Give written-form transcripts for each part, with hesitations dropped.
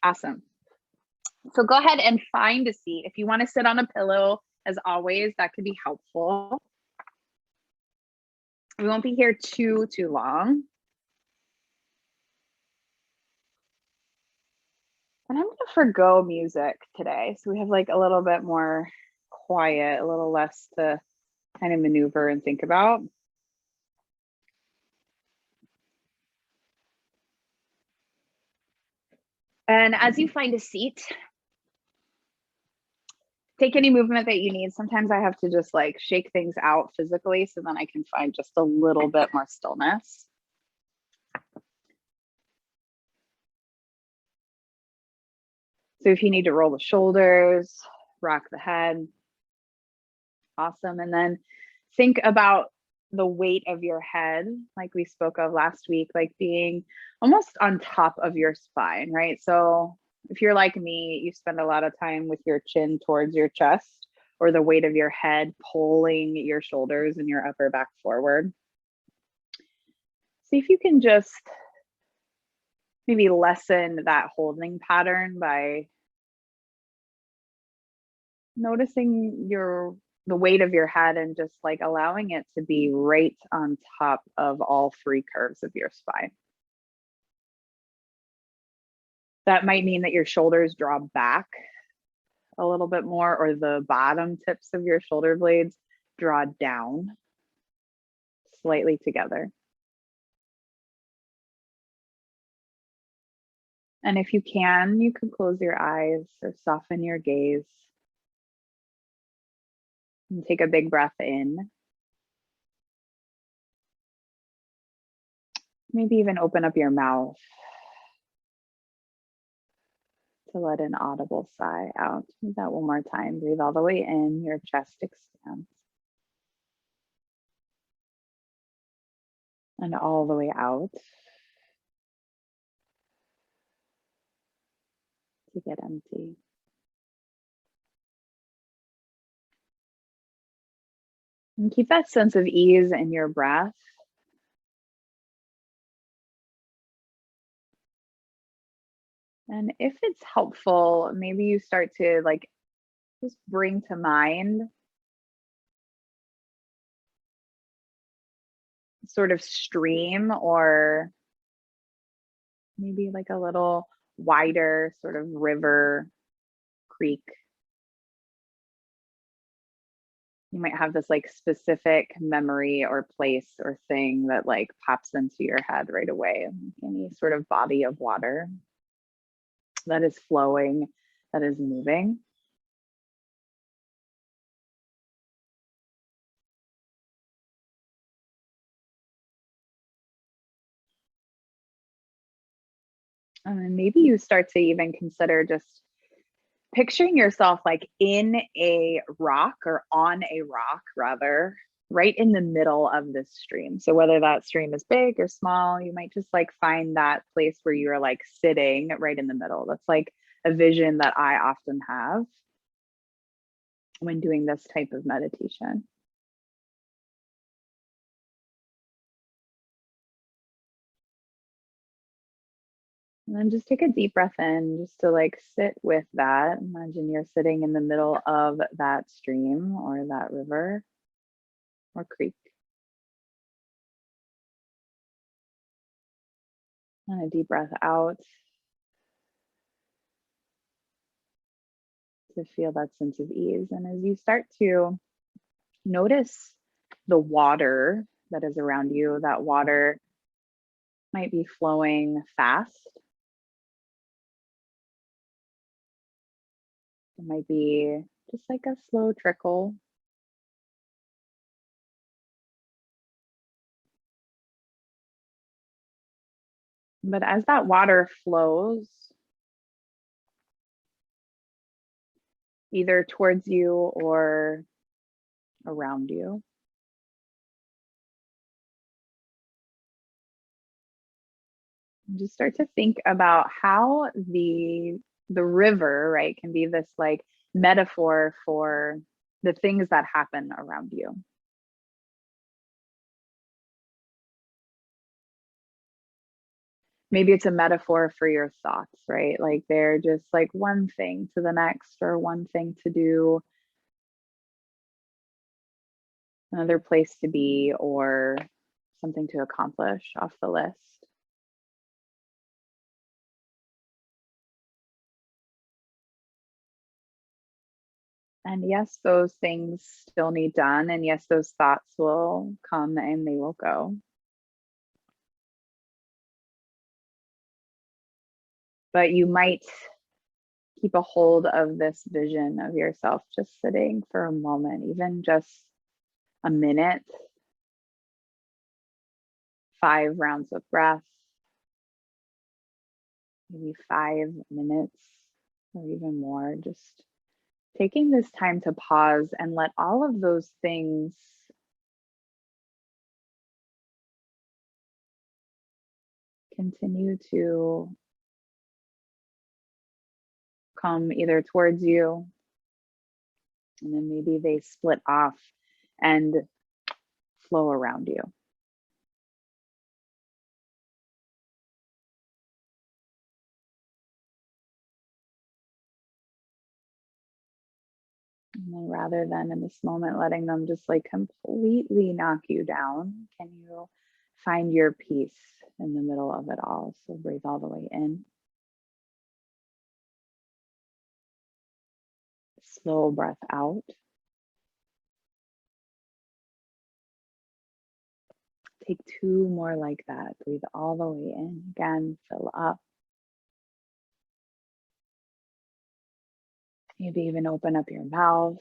Awesome. So go ahead and find a seat. If you want to sit on a pillow, as always, that could be helpful. We won't be here too long. And I'm going to forgo music today. So we have like a little bit more quiet, a little less to kind of maneuver and think about. And as you find a seat, take any movement that you need. Sometimes I have to just like shake things out physically so then I can find just a little bit more stillness. So if you need to roll the shoulders, rock the head, awesome. And then think about the weight of your head, like we spoke of last week, like being almost on top of your spine, right? So if you're like me, you spend a lot of time with your chin towards your chest or the weight of your head pulling your shoulders and your upper back forward. See if you can just maybe lessen that holding pattern by noticing the weight of your head and just like allowing it to be right on top of all three curves of your spine. That might mean that your shoulders draw back a little bit more, or the bottom tips of your shoulder blades draw down slightly together. And if you can, you can close your eyes or soften your gaze. And take a big breath in. Maybe even open up your mouth to let an audible sigh out. Do that one more time. Breathe all the way in, your chest expands. And all the way out to get empty. And keep that sense of ease in your breath. And if it's helpful, maybe you start to like just bring to mind sort of stream, or maybe like a little wider sort of river, creek. You might have this like specific memory or place or thing that like pops into your head right away. Any sort of body of water that is flowing, that is moving. And maybe you start to even consider just picturing yourself like in a rock, or on a rock rather, right in the middle of this stream. So whether that stream is big or small, you might just like find that place where you're like sitting right in the middle. That's like a vision that I often have when doing this type of meditation. And then just take a deep breath in just to like sit with that. Imagine you're sitting in the middle of that stream or that river or creek. And a deep breath out to feel that sense of ease. And as you start to notice the water that is around you, that water might be flowing fast. It might be just like a slow trickle. But as that water flows, either towards you or around you, just start to think about how the river, right, can be this like metaphor for the things that happen around you. Maybe it's a metaphor for your thoughts, right? Like they're just like one thing to the next, or one thing to do, another place to be, or something to accomplish off the list. And yes, those things still need done. And yes, those thoughts will come and they will go. But you might keep a hold of this vision of yourself just sitting for a moment, even just a minute, 5 rounds of breath, maybe 5 minutes or even more. Just taking this time to pause and let all of those things continue to come either towards you, and then maybe they split off and flow around you. And then rather than in this moment letting them just like completely knock you down, can you find your peace in the middle of it all? So breathe all the way in. Slow breath out. Take 2 more like that. Breathe all the way in. Again, fill up. Maybe even open up your mouth.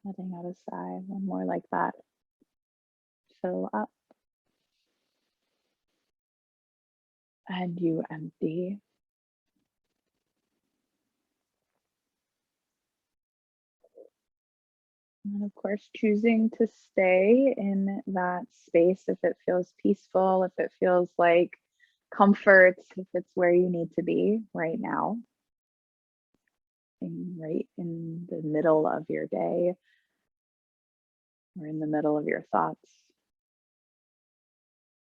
Letting out a sigh. 1 more like that. Fill up. And you empty. And of course, choosing to stay in that space if it feels peaceful, if it feels like comfort, if it's where you need to be right now, and right in the middle of your day or in the middle of your thoughts.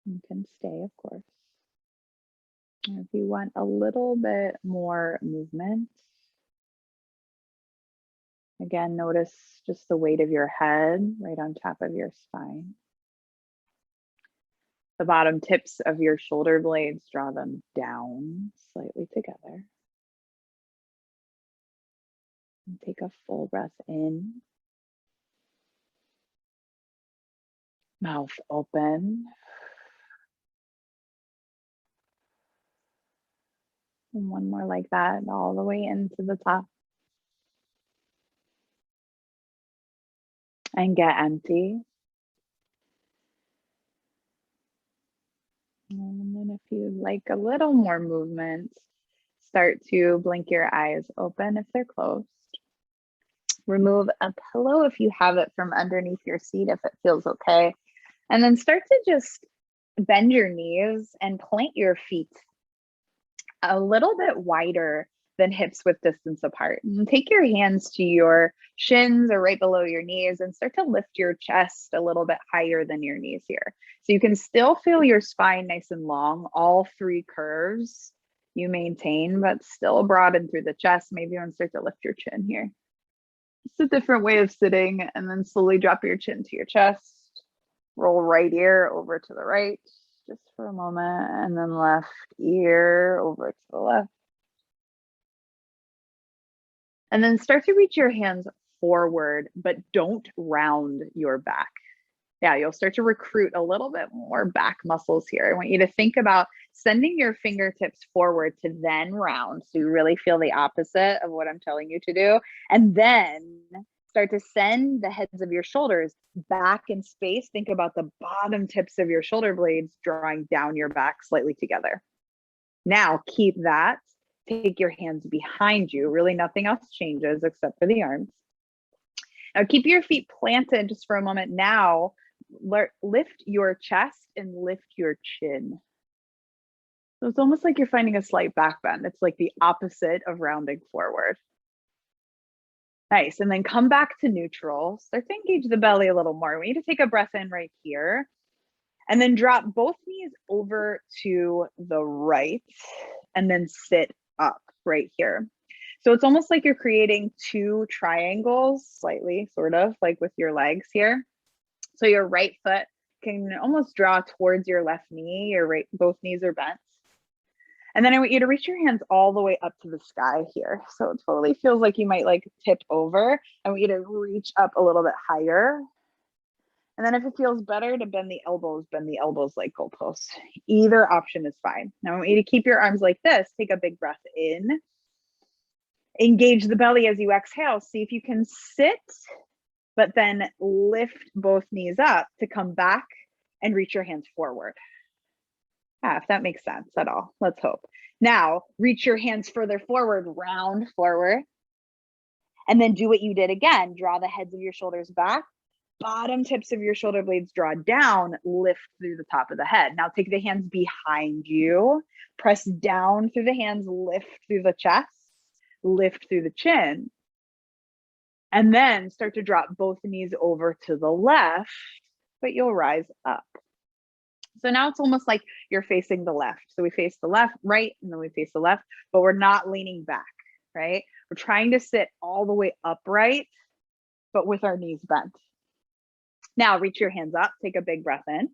You can stay, of course. And if you want a little bit more movement, again, notice just the weight of your head right on top of your spine. The bottom tips of your shoulder blades, draw them down slightly together. And take a full breath in. Mouth open. And 1 more like that, all the way into the top. And get empty. And then if you like a little more movement, start to blink your eyes open if they're closed. Remove a pillow if you have it from underneath your seat, if it feels okay. And then start to just bend your knees and plant your feet a little bit wider than hips width distance apart. And take your hands to your shins or right below your knees and start to lift your chest a little bit higher than your knees here. So you can still feel your spine nice and long, all 3 curves you maintain, but still broaden through the chest. Maybe you want to start to lift your chin here. It's a different way of sitting, and then slowly drop your chin to your chest. Roll right ear over to the right just for a moment, and then left ear over to the left. And then start to reach your hands forward, but don't round your back. Yeah, you'll start to recruit a little bit more back muscles here. I want you to think about sending your fingertips forward to then round. So you really feel the opposite of what I'm telling you to do. And then start to send the heads of your shoulders back in space. Think about the bottom tips of your shoulder blades drawing down your back slightly together. Now keep that. Take your hands behind you. Really nothing else changes except for the arms. Now keep your feet planted just for a moment. Now lift your chest and lift your chin. So it's almost like you're finding a slight back bend. It's like the opposite of rounding forward. Nice. And then come back to neutral. Start to engage the belly a little more. We need to take a breath in right here. And then drop both knees over to the right and then sit up right here. So it's almost like you're creating two triangles, slightly, sort of, like with your legs here. So your right foot can almost draw towards your left knee, your right, both knees are bent. And then I want you to reach your hands all the way up to the sky here. So it totally feels like you might like tip over. I want you to reach up a little bit higher. And then if it feels better to bend the elbows like goalposts. Either option is fine. Now I want you to keep your arms like this. Take a big breath in. Engage the belly as you exhale. See if you can sit, but then lift both knees up to come back and reach your hands forward. If that makes sense at all, let's hope. Now, reach your hands further forward, round forward, and then do what you did again. Draw the heads of your shoulders back, bottom tips of your shoulder blades draw down, lift through the top of the head. Now take the hands behind you, press down through the hands, lift through the chest, lift through the chin, and then start to drop both knees over to the left, but you'll rise up. So now it's almost like you're facing the left. So we face the left, right, and then we face the left, but we're not leaning back, right? We're trying to sit all the way upright, but with our knees bent. Now reach your hands up, take a big breath in.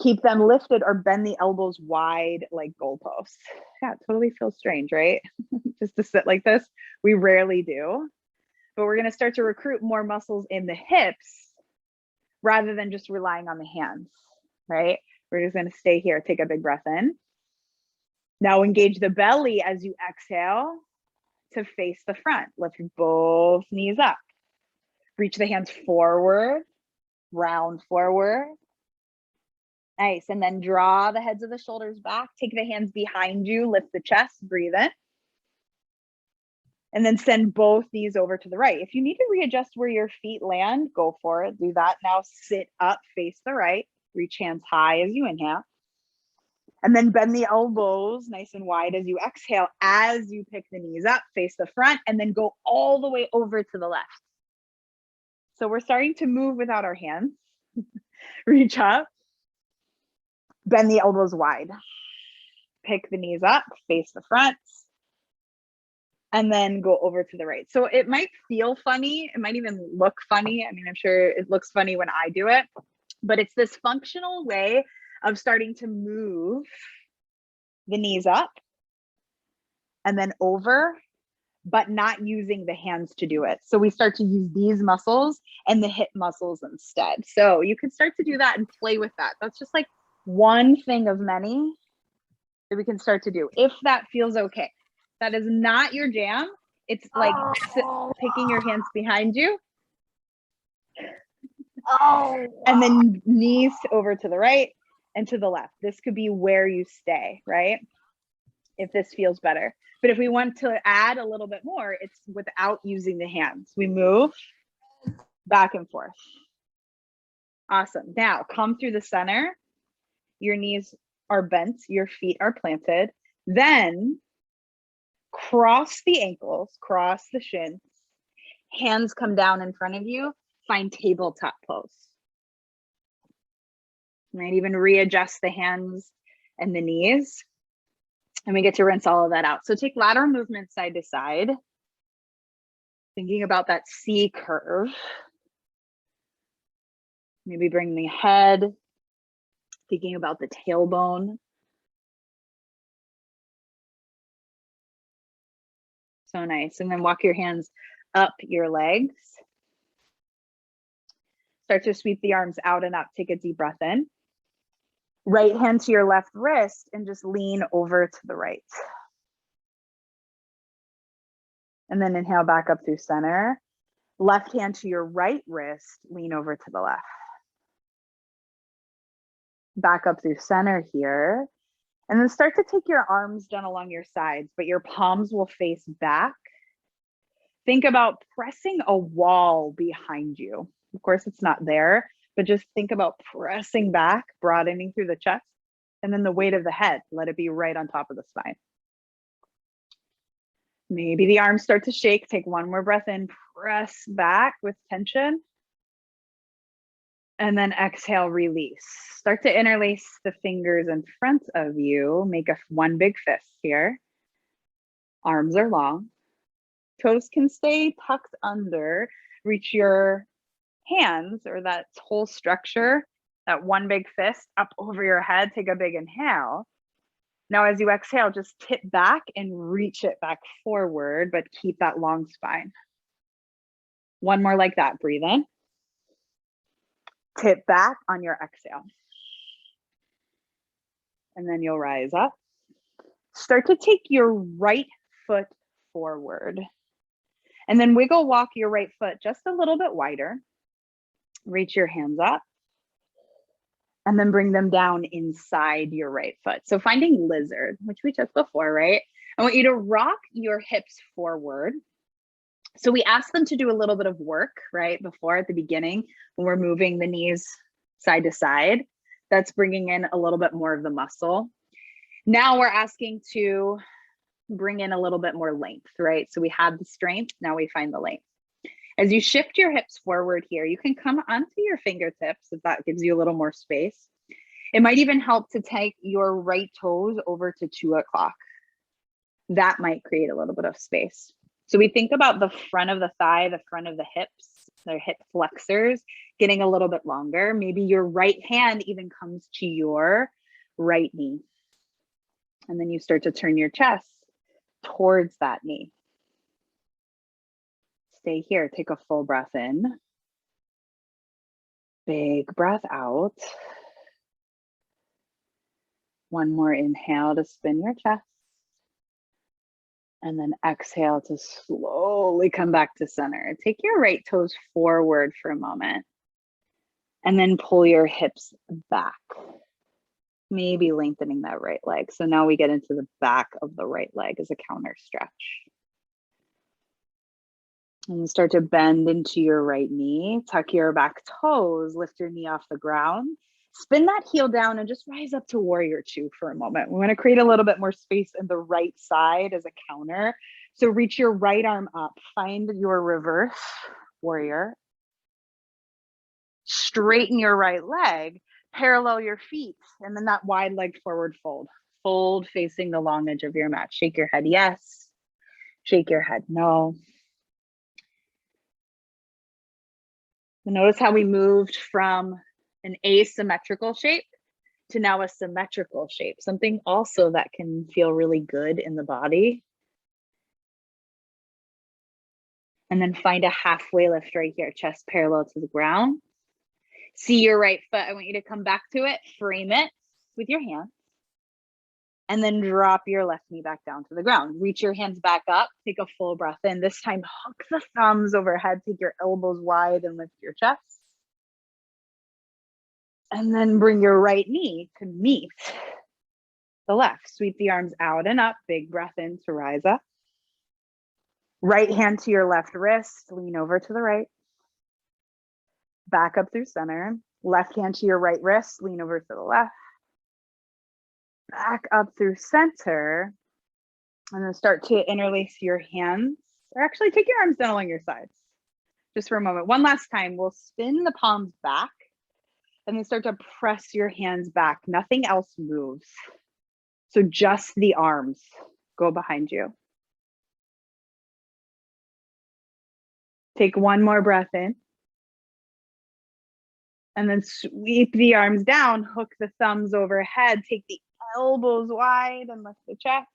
Keep them lifted or bend the elbows wide like goalposts. Yeah, it totally feels strange, right? Just to sit like this. We rarely do, but we're gonna start to recruit more muscles in the hips rather than just relying on the hands. Right? We're just going to stay here. Take a big breath in. Now engage the belly as you exhale to face the front. Lift both knees up. Reach the hands forward, round forward. Nice. And then draw the heads of the shoulders back. Take the hands behind you. Lift the chest. Breathe in. And then send both knees over to the right. If you need to readjust where your feet land, go for it. Do that. Now sit up, face the right. Reach hands high as you inhale. And then bend the elbows nice and wide as you exhale, as you pick the knees up, face the front, and then go all the way over to the left. So we're starting to move without our hands. Reach up, bend the elbows wide. Pick the knees up, face the front, and then go over to the right. So it might feel funny. It might even look funny. I mean, I'm sure it looks funny when I do it. But it's this functional way of starting to move the knees up and then over, but not using the hands to do it. So we start to use these muscles and the hip muscles instead. So you can start to do that and play with that. That's just like one thing of many that we can start to do, if that feels okay. That is not your jam. It's like picking your hands behind you. And then knees over to the right and to the left. This could be where you stay, right? If this feels better. But if we want to add a little bit more, it's without using the hands. We move back and forth. Awesome. Now come through the center. Your knees are bent, your feet are planted. Then cross the ankles, cross the shins. Hands come down in front of you. Find tabletop pose. You might even readjust the hands and the knees. And we get to rinse all of that out. So take lateral movement side to side. Thinking about that C curve. Maybe bring the head. Thinking about the tailbone. So nice. And then walk your hands up your legs. Start to sweep the arms out and up. Take a deep breath in. Right hand to your left wrist and just lean over to the right. And then inhale back up through center. Left hand to your right wrist, lean over to the left. Back up through center here. And then start to take your arms down along your sides, but your palms will face back. Think about pressing a wall behind you. Of course, it's not there, but just think about pressing back, broadening through the chest, and then the weight of the head, let it be right on top of the spine. Maybe the arms start to shake. Take one more breath in, press back with tension. And then exhale, release. Start to interlace the fingers in front of you. Make one big fist here. Arms are long. Toes can stay tucked under. Reach your hands or that whole structure, that one big fist up over your head. Take a big inhale. Now, as you exhale, just tip back and reach it back forward, but keep that long spine. One more like that. Breathe in. Tip back on your exhale. And then you'll rise up. Start to take your right foot forward. And then wiggle walk your right foot just a little bit wider. Reach your hands up. And then bring them down inside your right foot. So finding lizard, which we took before, right? I want you to rock your hips forward. So we asked them to do a little bit of work, right? Before at the beginning, when we're moving the knees side to side, that's bringing in a little bit more of the muscle. Now we're asking to bring in a little bit more length, right? So we have the strength, now we find the length. As you shift your hips forward here, you can come onto your fingertips if that gives you a little more space. It might even help to take your right toes over to 2 o'clock. That might create a little bit of space. So we think about the front of the thigh, the front of the hips, their hip flexors getting a little bit longer. Maybe your right hand even comes to your right knee. And then you start to turn your chest towards that knee. Stay here, take a full breath in. Big breath out. One more inhale to spin your chest. And then exhale to slowly come back to center. Take your right toes forward for a moment. And then pull your hips back. Maybe lengthening that right leg. So now we get into the back of the right leg as a counter stretch. And start to bend into your right knee. Tuck your back toes. Lift your knee off the ground. Spin that heel down and just rise up to warrior 2 for a moment. We want to create a little bit more space in the right side as a counter. So reach your right arm up. Find your reverse warrior. Straighten your right leg. Parallel your feet. And then that wide leg forward fold. Fold facing the long edge of your mat. Shake your head yes. Shake your head no. Notice how we moved from an asymmetrical shape to now a symmetrical shape, something also that can feel really good in the body. And then find a halfway lift right here, chest parallel to the ground. See your right foot. I want you to come back to it, frame it with your hands, and then drop your left knee back down to the ground. Reach your hands back up, take a full breath in. This time, hook the thumbs overhead, take your elbows wide and lift your chest. And then bring your right knee to meet the left. Sweep the arms out and up. Big breath in to rise up. Right hand to your left wrist. Lean over to the right. Back up through center. Left hand to your right wrist. Lean over to the left. Back up through center. And then start to interlace your hands. Or actually take your arms down along your sides. Just for a moment. One last time. We'll spin the palms back. And then start to press your hands back. Nothing else moves. So just the arms go behind you. Take one more breath in. And then sweep the arms down, hook the thumbs overhead, take the elbows wide and lift the chest.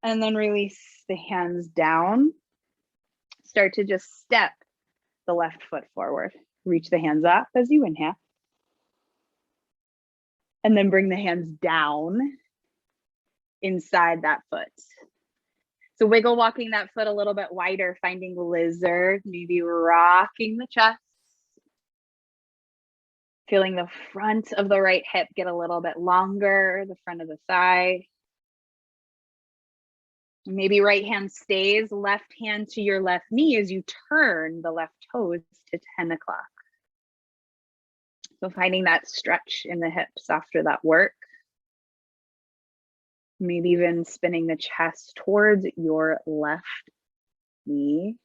And then release the hands down. Start to just step the left foot forward. Reach the hands up as you inhale. And then bring the hands down inside that foot. So wiggle walking that foot a little bit wider, finding lizard, maybe rocking the chest. Feeling the front of the right hip get a little bit longer, the front of the thigh. Maybe right hand stays, left hand to your left knee as you turn the left toes to 10 o'clock. So finding that stretch in the hips after that work. Maybe even spinning the chest towards your left knee.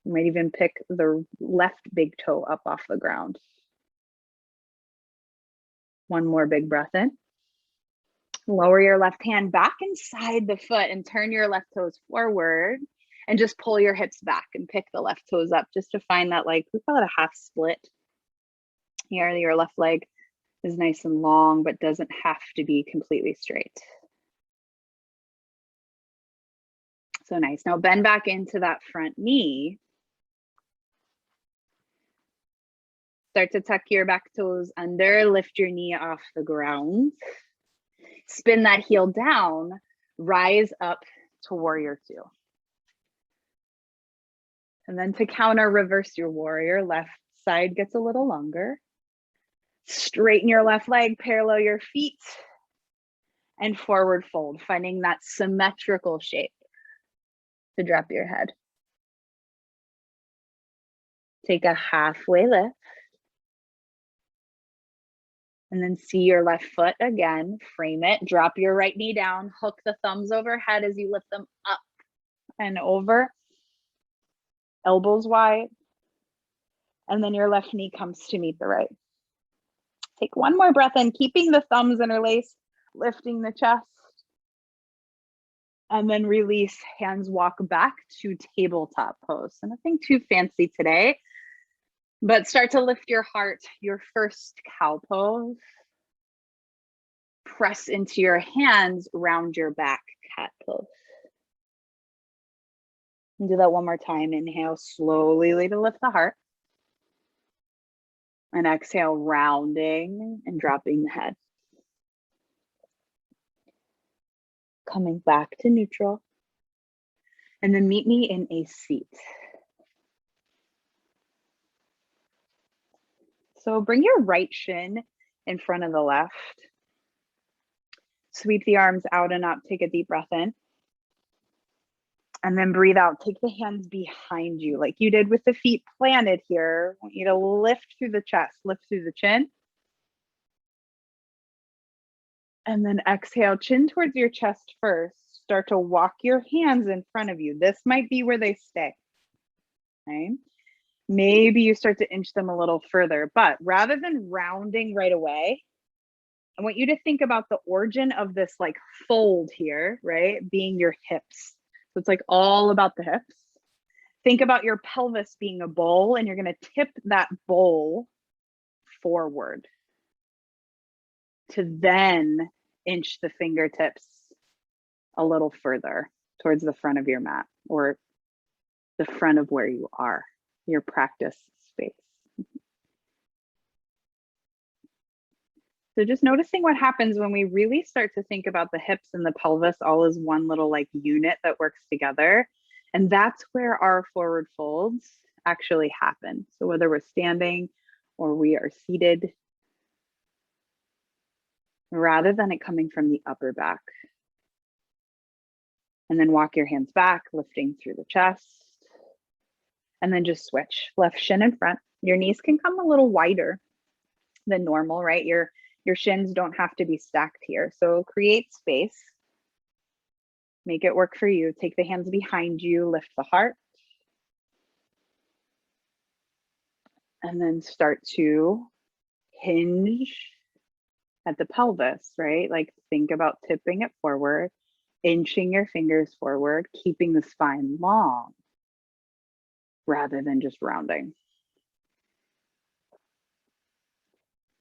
You might even pick the left big toe up off the ground. One more big breath in. Lower your left hand back inside the foot and turn your left toes forward and just pull your hips back and pick the left toes up just to find that, like, we call it a half split. Here, your left leg is nice and long, but doesn't have to be completely straight. So nice. Now bend back into that front knee. Start to tuck your back toes under, lift your knee off the ground. Spin that heel down, rise up to warrior two. And then to counter, reverse your warrior. Left side gets a little longer. Straighten your left leg, parallel your feet, and forward fold, finding that symmetrical shape to drop your head. Take a halfway lift. And then see your left foot again, frame it, drop your right knee down, hook the thumbs overhead as you lift them up and over, elbows wide. And then your left knee comes to meet the right. Take one more breath in, keeping the thumbs interlaced, lifting the chest. And then release, hands walk back to tabletop pose. So nothing too fancy today. But start to lift your heart, your first cow pose. Press into your hands, round your back, cat pose. And do that one more time. Inhale, slowly lift the heart. And exhale, rounding and dropping the head. Coming back to neutral. And then meet me in a seat. So bring your right shin in front of the left. Sweep the arms out and up. Take a deep breath in. And then breathe out. Take the hands behind you like you did with the feet planted here. I want you to lift through the chest, lift through the chin. And then exhale, chin towards your chest first. Start to walk your hands in front of you. This might be where they stay. Okay. Maybe you start to inch them a little further, but rather than rounding right away, I want you to think about the origin of this like fold here, right? Being your hips. So it's like all about the hips. Think about your pelvis being a bowl and you're going to tip that bowl forward to then inch the fingertips a little further towards the front of your mat or the front of where you are, your practice space. So just noticing what happens when we really start to think about the hips and the pelvis all as one little like unit that works together. And that's where our forward folds actually happen. So whether we're standing or we are seated, rather than it coming from the upper back. And then walk your hands back, lifting through the chest. And then just switch, left shin in front. Your knees can come a little wider than normal, right? Your shins don't have to be stacked here. So create space. Make it work for you. Take the hands behind you, lift the heart. And then start to hinge at the pelvis, right? Like think about tipping it forward, inching your fingers forward, keeping the spine long rather than just rounding.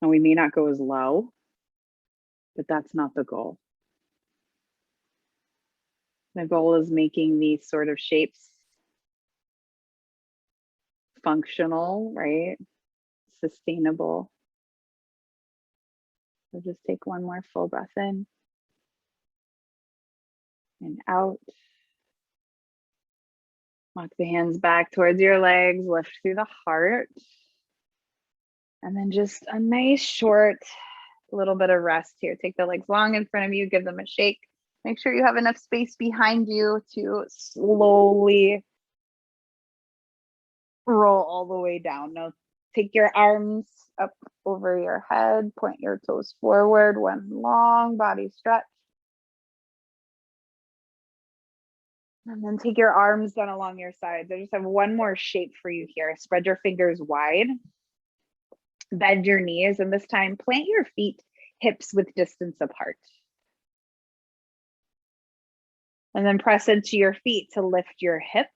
And we may not go as low, but that's not the goal. The goal is making these sort of shapes functional, right? Sustainable. So just take one more full breath in and out. Walk the hands back towards your legs, lift through the heart. And then just a nice short little bit of rest here. Take the legs long in front of you, give them a shake. Make sure you have enough space behind you to slowly roll all the way down. Now take your arms up over your head, point your toes forward, one long body stretch. And then take your arms down along your sides. I just have one more shape for you here. Spread your fingers wide, bend your knees, and this time plant your feet hips width distance apart. And then press into your feet to lift your hips,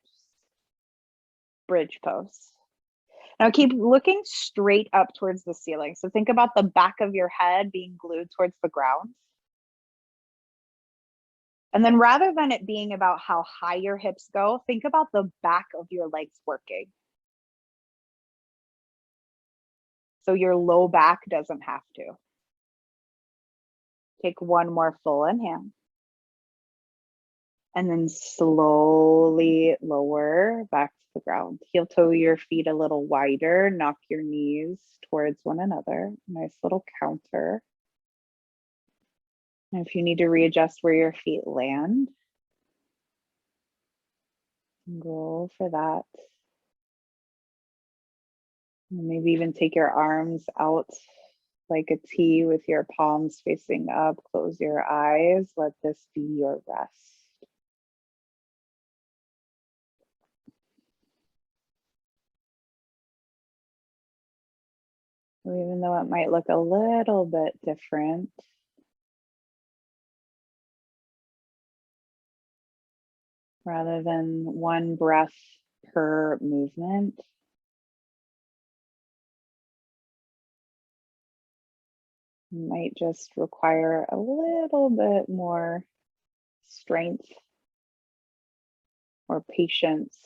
bridge pose. Now keep looking straight up towards the ceiling. So think about the back of your head being glued towards the ground. And then rather than it being about how high your hips go, think about the back of your legs working. So your low back doesn't have to. Take one more full inhale. And then slowly lower back to the ground. Heel toe your feet a little wider, knock your knees towards one another. Nice little counter. And if you need to readjust where your feet land, go for that. And maybe even take your arms out like a T with your palms facing up. Close your eyes. Let this be your rest. So even though it might look a little bit different, rather than one breath per movement, you might just require a little bit more strength or patience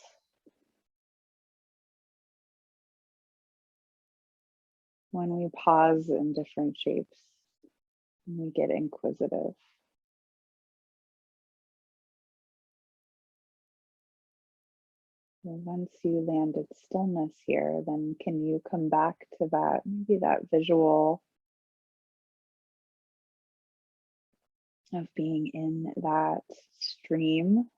when we pause in different shapes and we get inquisitive. Once you landed stillness here, then can you come back to that, maybe that visual of being in that stream?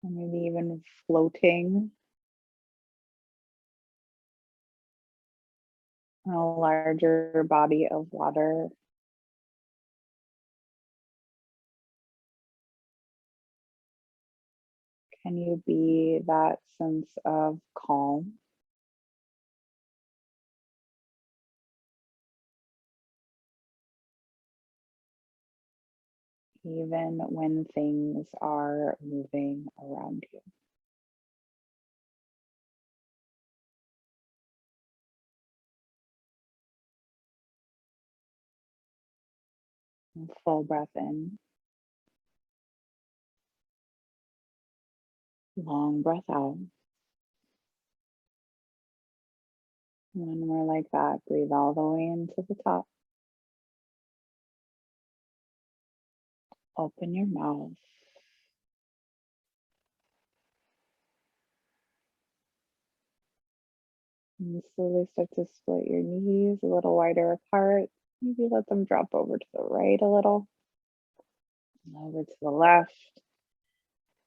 Or maybe even floating on a larger body of water. Can you be that sense of calm? Even when things are moving around you. And full breath in. Long breath out. One more like that. Breathe all the way into the top. Open your mouth. And slowly start to split your knees a little wider apart. Maybe let them drop over to the right a little. And over to the left.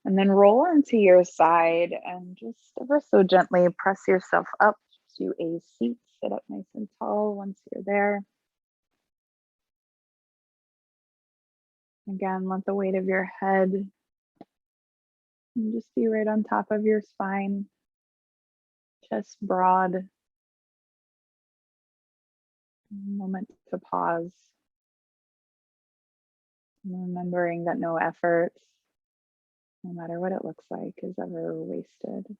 And then roll onto your side and just ever so gently press yourself up to a seat. Sit up nice and tall once you're there. Again, let the weight of your head just be right on top of your spine, chest broad. Moment to pause. Remembering that no effort, no matter what it looks like, is ever wasted.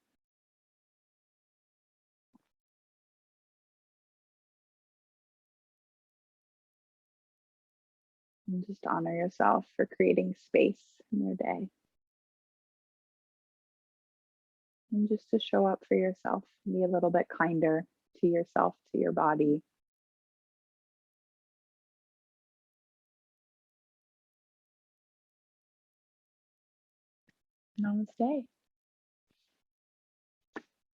And just honor yourself for creating space in your day. And just to show up for yourself, be a little bit kinder to yourself, to your body. Namaste.